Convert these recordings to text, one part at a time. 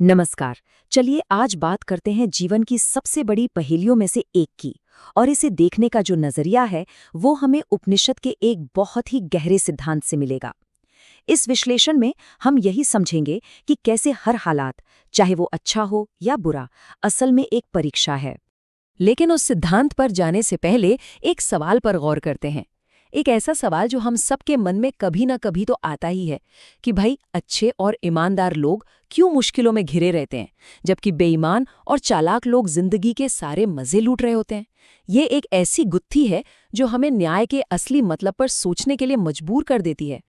नमस्कार। चलिए आज बात करते हैं जीवन की सबसे बड़ी पहेलियों में से एक की। और इसे देखने का जो नजरिया है वो हमें उपनिषद के एक बहुत ही गहरे सिद्धांत से मिलेगा। इस विश्लेषण में हम यही समझेंगे कि कैसे हर हालात, चाहे वो अच्छा हो या बुरा, असल में एक परीक्षा है। लेकिन उस सिद्धांत पर जाने से पहले एक सवाल पर गौर करते हैं। एक ऐसा सवाल जो हम सबके मन में कभी ना कभी तो आता ही है कि भाई अच्छे और ईमानदार लोग क्यों मुश्किलों में घिरे रहते हैं, जबकि बेईमान और चालाक लोग जिंदगी के सारे मजे लूट रहे होते हैं। ये एक ऐसी गुत्थी है जो हमें न्याय के असली मतलब पर सोचने के लिए मजबूर कर देती है।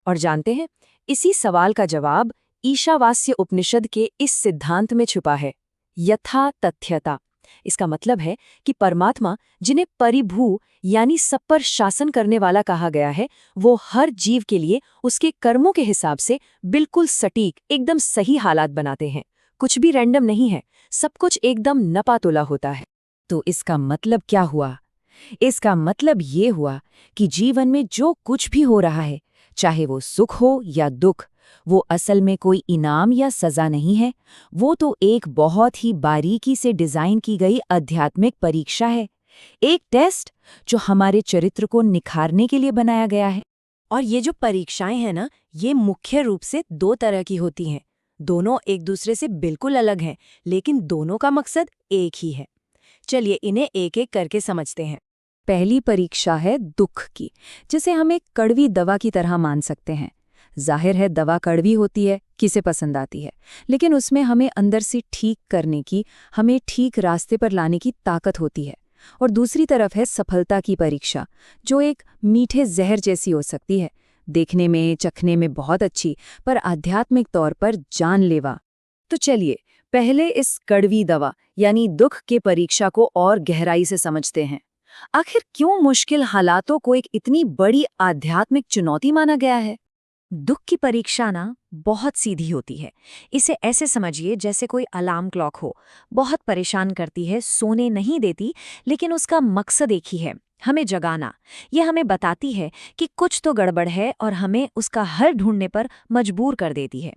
और जानते हैं, इसी सवाल का जवाब ईशावास्य उपनिषद के इस सिद्धांत में छुपा है, यथा तथ्यता। इसका मतलब है कि परमात्मा, जिन्हें परिभू यानी सब पर शासन करने वाला कहा गया है, वो हर जीव के लिए उसके कर्मों के हिसाब से बिल्कुल सटीक, एकदम सही हालात बनाते हैं। कुछ भी रैंडम नहीं है, सब कुछ एकदम नपातुला होता है। तो इसका मतलब क्या हुआ? इसका मतलब ये हुआ कि जीवन में जो कुछ भी हो रहा है, चाहे वो सुख हो या दुख, वो असल में कोई इनाम या सजा नहीं है। वो तो एक बहुत ही बारीकी से डिजाइन की गई आध्यात्मिक परीक्षा है, एक टेस्ट जो हमारे चरित्र को निखारने के लिए बनाया गया है। और ये जो परीक्षाएं हैं ना, ये मुख्य रूप से दो तरह की होती हैं। दोनों एक दूसरे से बिल्कुल अलग हैं, लेकिन दोनों का मकसद एक ही है। चलिए इन्हें एक एक करके समझते हैं। पहली परीक्षा है दुख की, जिसे हम एक कड़वी दवा की तरह मान सकते हैं। जाहिर है दवा कड़वी होती है, किसे पसंद आती है, लेकिन उसमें हमें अंदर से ठीक करने की, हमें ठीक रास्ते पर लाने की ताकत होती है। और दूसरी तरफ है सफलता की परीक्षा, जो एक मीठे जहर जैसी हो सकती है, देखने में चखने में बहुत अच्छी, पर आध्यात्मिक तौर पर जानलेवा। तो चलिए पहले इस कड़वी दवा यानी दुख के परीक्षा को और गहराई से समझते हैं। आखिर क्यों मुश्किल हालातों को एक इतनी बड़ी आध्यात्मिक चुनौती माना गया है? दुख की परीक्षा ना बहुत सीधी होती है। इसे ऐसे समझिए जैसे कोई अलार्म क्लॉक हो, बहुत परेशान करती है, सोने नहीं देती, लेकिन उसका मकसद एक ही है, हमें जगाना। यह हमें बताती है कि कुछ तो गड़बड़ है और हमें उसका हल ढूंढने पर मजबूर कर देती है।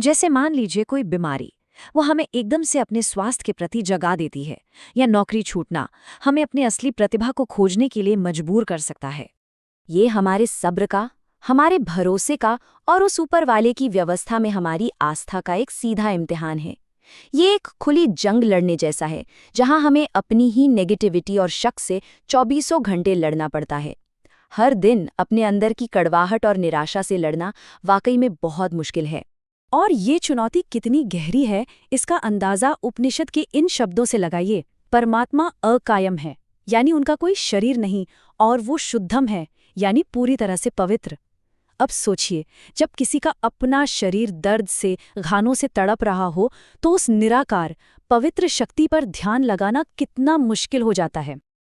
जैसे मान लीजिए कोई बीमारी, वो हमें एकदम से अपने स्वास्थ्य के प्रति जगा देती है, या नौकरी छूटना हमें अपनी असली प्रतिभा को खोजने के लिए मजबूर कर सकता है। ये हमारे सब्र का, हमारे भरोसे का और उस ऊपर वाले की व्यवस्था में हमारी आस्था का एक सीधा इम्तिहान है। ये एक खुली जंग लड़ने जैसा है, जहां हमें अपनी ही नेगेटिविटी और शक से चौबीसों घंटे लड़ना पड़ता है। हर दिन अपने अंदर की कड़वाहट और निराशा से लड़ना वाकई में बहुत मुश्किल है। और ये चुनौती कितनी गहरी है, इसका अंदाजा उपनिषद के इन शब्दों से लगाइए। परमात्मा अकायम है, यानी उनका कोई शरीर नहीं, और वो शुद्धम है, यानी पूरी तरह से पवित्र। अब सोचिए, जब किसी का अपना शरीर दर्द से, घावों से तड़प रहा हो, तो उस निराकार पवित्र शक्ति पर ध्यान लगाना कितना मुश्किल हो जाता है।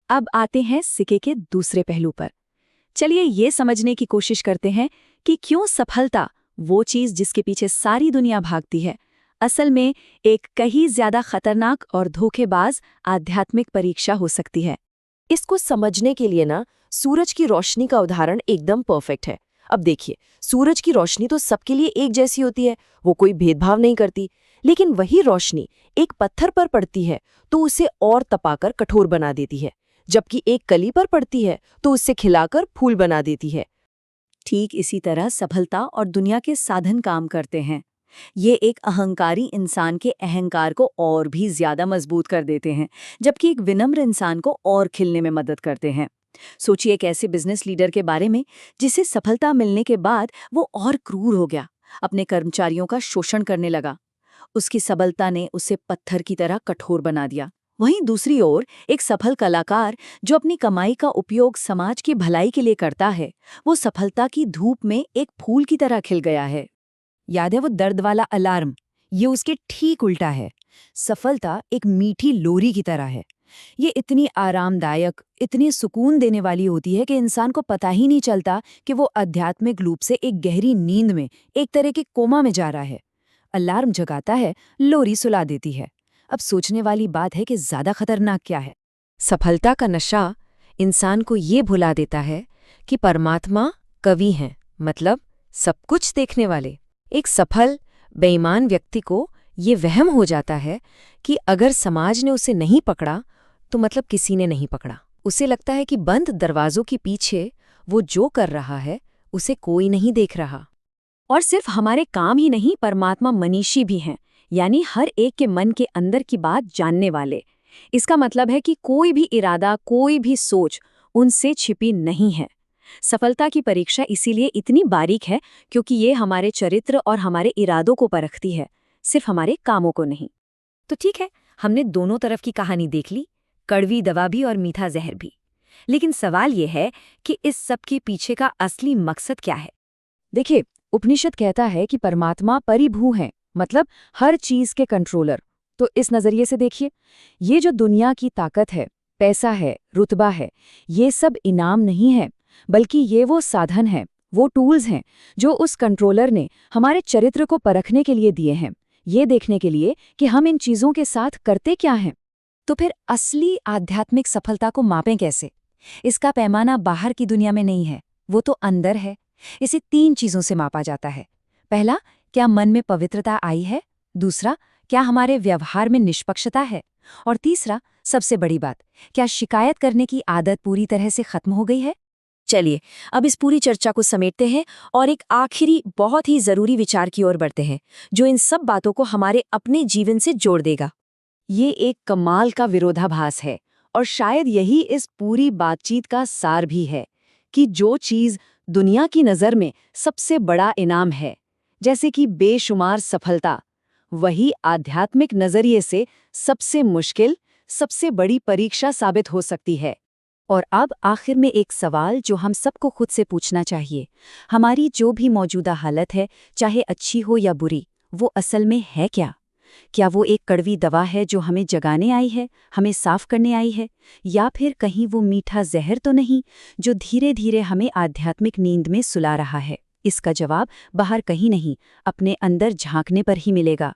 अब आते हैं सिक्के के दूसरे पहलू पर। चलिए ये समझने की कोशिश करते हैं कि क्यों सफलता, वो चीज जिसके पीछे सारी दुनिया भागती है, असल में एक कहीं ज्यादा खतरनाक और धोखेबाज आध्यात्मिक परीक्षा हो सकती है। इसको समझने के लिए ना, सूरज की रोशनी का उदाहरण एकदम परफेक्ट है। अब देखिए, सूरज की रोशनी तो सबके लिए एक जैसी होती है, वो कोई भेदभाव नहीं करती। लेकिन वही रोशनी एक पत्थर पर पड़ती है तो उसे और तपाकर कठोर बना देती है, जबकि एक कली पर पड़ती है तो उससे खिलाकर फूल बना देती है। ठीक इसी तरह सफलता और दुनिया के साधन काम करते हैं। ये एक अहंकारी इंसान के अहंकार को और भी ज्यादा मजबूत कर देते हैं, जबकि एक विनम्र इंसान को और खिलने में मदद करते हैं। सोचिए एक ऐसे बिजनेस लीडर के बारे में जिसे सफलता मिलने के बाद वो और क्रूर हो गया, अपने कर्मचारियों का शोषण करने लगा। उसकी सबलता ने उसे पत्थर की तरह कठोर बना दिया। वहीं दूसरी ओर एक सफल कलाकार जो अपनी कमाई का उपयोग समाज की भलाई के लिए करता है, वो सफलता की धूप में एक फूल की तरह खिल गया है। याद है वो दर्द वाला अलार्म? ये उसके ठीक उल्टा है। सफलता एक मीठी लोरी की तरह है। ये इतनी आरामदायक, इतनी सुकून देने वाली होती है कि इंसान को पता ही नहीं चलता कि वो आध्यात्मिक रूप से एक गहरी नींद में, एक तरह के कोमा में जा रहा है। अलार्म जगाता है, लोरी सुला देती है। अब सोचने वाली बात है कि ज्यादा खतरनाक क्या है? सफलता का नशा इंसान को ये भुला देता है कि परमात्मा कवि हैं, मतलब सब कुछ देखने वाले। एक सफल बेईमान व्यक्ति को ये वहम हो जाता है कि अगर समाज ने उसे नहीं पकड़ा तो मतलब किसी ने नहीं पकड़ा। उसे लगता है कि बंद दरवाजों के पीछे वो जो कर रहा है उसे कोई नहीं देख रहा। और सिर्फ हमारे काम ही नहीं, परमात्मा मनीषी भी हैं, यानी हर एक के मन के अंदर की बात जानने वाले। इसका मतलब है कि कोई भी इरादा, कोई भी सोच उनसे छिपी नहीं है। सफलता की परीक्षा इसीलिए इतनी बारीक है क्योंकि ये हमारे चरित्र और हमारे इरादों को परखती है, सिर्फ हमारे कामों को नहीं। तो ठीक है, हमने दोनों तरफ की कहानी देख ली, कड़वी दवा भी और मीठा जहर भी। लेकिन सवाल ये है कि इस सब के पीछे का असली मकसद क्या है? देखिए, उपनिषद कहता है कि परमात्मा परिभू हैं, मतलब हर चीज के कंट्रोलर। तो इस नजरिए से देखिए, ये जो दुनिया की ताकत है, पैसा है, रुतबा है, ये सब इनाम नहीं है, बल्कि ये वो साधन है, वो टूल्स हैं जो उस कंट्रोलर ने हमारे चरित्र को परखने के लिए दिए हैं, ये देखने के लिए कि हम इन चीजों के साथ करते क्या हैं। तो फिर असली आध्यात्मिक सफलता को मापें कैसे? इसका पैमाना बाहर की दुनिया में नहीं है, वो तो अंदर है। इसे 3 चीजों से मापा जाता है। पहला, क्या मन में पवित्रता आई है? दूसरा, क्या हमारे व्यवहार में निष्पक्षता है? और तीसरा, सबसे बड़ी बात, क्या शिकायत करने की आदत पूरी तरह से खत्म हो गई है? चलिए, अब इस पूरी चर्चा को समेटते हैं और एक आखिरी बहुत ही जरूरी विचार की ओर बढ़ते हैं, जो इन सब बातों को हमारे अपने जीवन से जोड़ देगा। ये एक कमाल का विरोधाभास है और शायद यही इस पूरी बातचीत का सार भी है कि जो चीज दुनिया की नज़र में सबसे बड़ा इनाम है, जैसे कि बेशुमार सफलता, वही आध्यात्मिक नजरिए से सबसे मुश्किल, सबसे बड़ी परीक्षा साबित हो सकती है। और अब आखिर में एक सवाल जो हम सबको खुद से पूछना चाहिए, हमारी जो भी मौजूदा हालत है, चाहे अच्छी हो या बुरी, वो असल में है क्या? क्या वो एक कड़वी दवा है जो हमें जगाने आई है, हमें साफ करने आई है, या फिर कहीं वो मीठा जहर तो नहीं जो धीरे धीरे हमें आध्यात्मिक नींद में सुला रहा है? इसका जवाब बाहर कहीं नहीं, अपने अंदर झांकने पर ही मिलेगा।